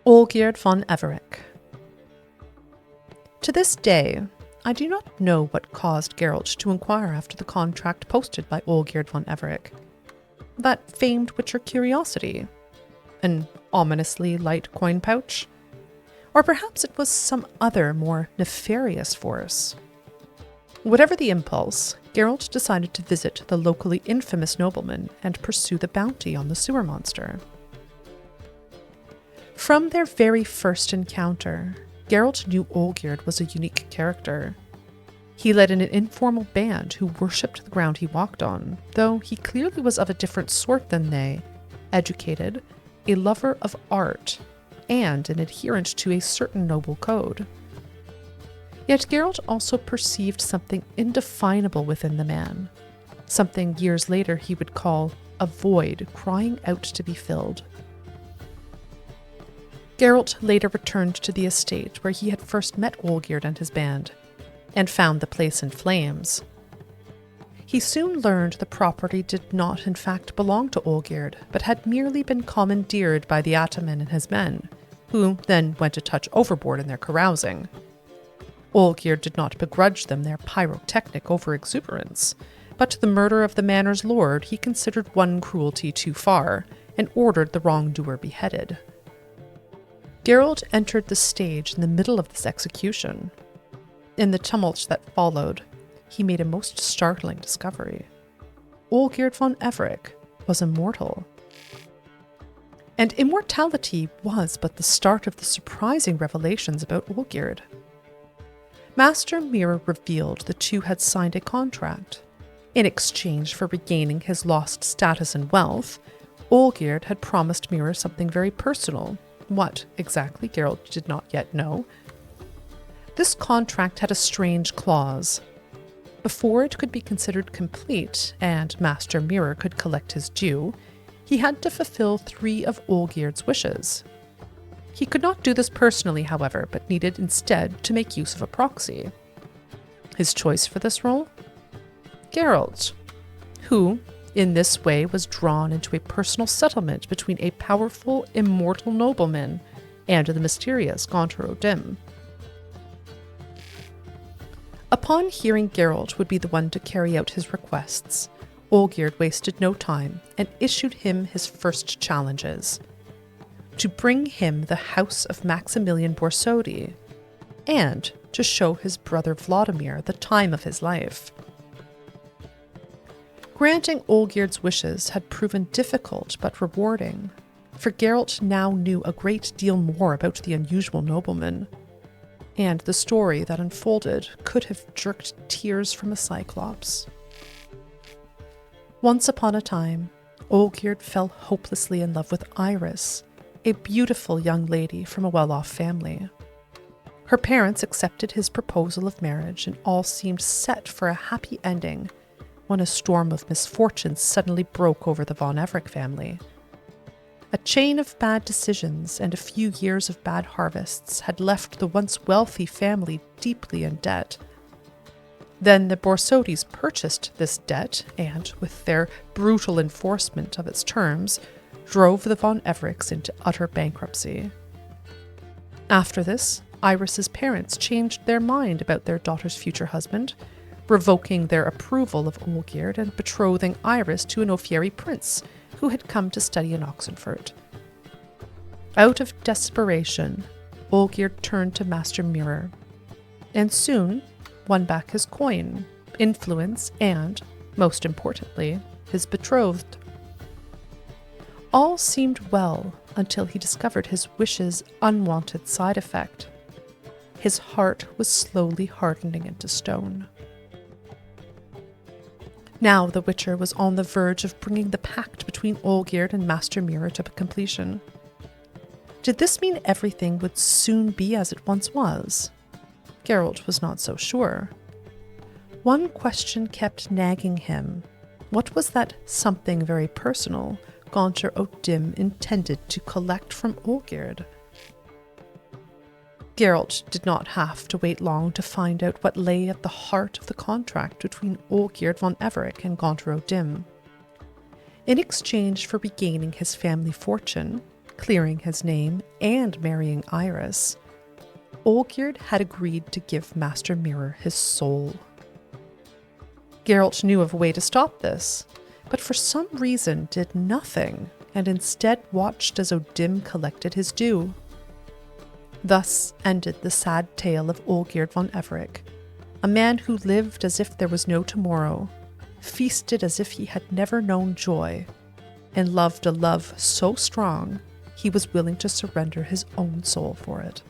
Olgierd von Everec. To this day, I do not know what caused Geralt to inquire after the contract posted by Olgierd von Everec. That famed Witcher curiosity? An ominously light coin pouch? Or perhaps it was some other, more nefarious force? Whatever the impulse, Geralt decided to visit the locally infamous nobleman and pursue the bounty on the sewer monster. From their very first encounter, Geralt knew Olgierd was a unique character. He led an informal band who worshipped the ground he walked on, though he clearly was of a different sort than they, educated, a lover of art, and an adherent to a certain noble code. Yet Geralt also perceived something indefinable within the man, something years later he would call a void crying out to be filled. Geralt later returned to the estate where he had first met Olgierd and his band, and found the place in flames. He soon learned the property did not in fact belong to Olgierd, but had merely been commandeered by the ataman and his men, who then went a touch overboard in their carousing. Olgierd did not begrudge them their pyrotechnic overexuberance, but the murder of the manor's lord he considered one cruelty too far, and ordered the wrongdoer beheaded. Geralt entered the stage in the middle of this execution. In the tumult that followed, he made a most startling discovery. Olgierd von Everec was immortal. And immortality was but the start of the surprising revelations about Olgierd. Master Mirror revealed the two had signed a contract. In exchange for regaining his lost status and wealth, Olgierd had promised Mirror something very personal. What exactly, Geralt did not yet know. This contract had a strange clause. Before it could be considered complete and Master Mirror could collect his due, he had to fulfill 3 of Olgierd's wishes. He could not do this personally, however, but needed instead to make use of a proxy. His choice for this role? Geralt, who, in this way, was drawn into a personal settlement between a powerful, immortal nobleman and the mysterious Gaunter O'Dim. Upon hearing Geralt would be the one to carry out his requests, Olgierd wasted no time and issued him his first challenges. To bring him the house of Maximilian Borsodi, and to show his brother Vladimir the time of his life. Granting Olgierd's wishes had proven difficult but rewarding, for Geralt now knew a great deal more about the unusual nobleman, and the story that unfolded could have jerked tears from a cyclops. Once upon a time, Olgierd fell hopelessly in love with Iris, a beautiful young lady from a well-off family. Her parents accepted his proposal of marriage and all seemed set for a happy ending when a storm of misfortunes suddenly broke over the von Everec family. A chain of bad decisions and a few years of bad harvests had left the once wealthy family deeply in debt. Then the Borsodis purchased this debt and, with their brutal enforcement of its terms, drove the von Everecs into utter bankruptcy. After this, Iris's parents changed their mind about their daughter's future husband, revoking their approval of Olgierd and betrothing Iris to an Ofieri prince who had come to study in Oxenfurt. Out of desperation, Olgierd turned to Master Mirror, and soon won back his coin, influence, and, most importantly, his betrothed. All seemed well until he discovered his wish's unwanted side effect. His heart was slowly hardening into stone. Now the Witcher was on the verge of bringing the pact between Olgierd and Master Mirror to completion. Did this mean everything would soon be as it once was? Geralt was not so sure. One question kept nagging him. What was that something very personal Gaunter O'Dim intended to collect from Olgierd? Geralt did not have to wait long to find out what lay at the heart of the contract between Olgierd von Everec and Gaunter O'Dim. In exchange for regaining his family fortune, clearing his name and marrying Iris, Olgierd had agreed to give Master Mirror his soul. Geralt knew of a way to stop this, but for some reason did nothing and instead watched as O'Dim collected his due. Thus ended the sad tale of Olgierd von Everec, a man who lived as if there was no tomorrow, feasted as if he had never known joy, and loved a love so strong he was willing to surrender his own soul for it.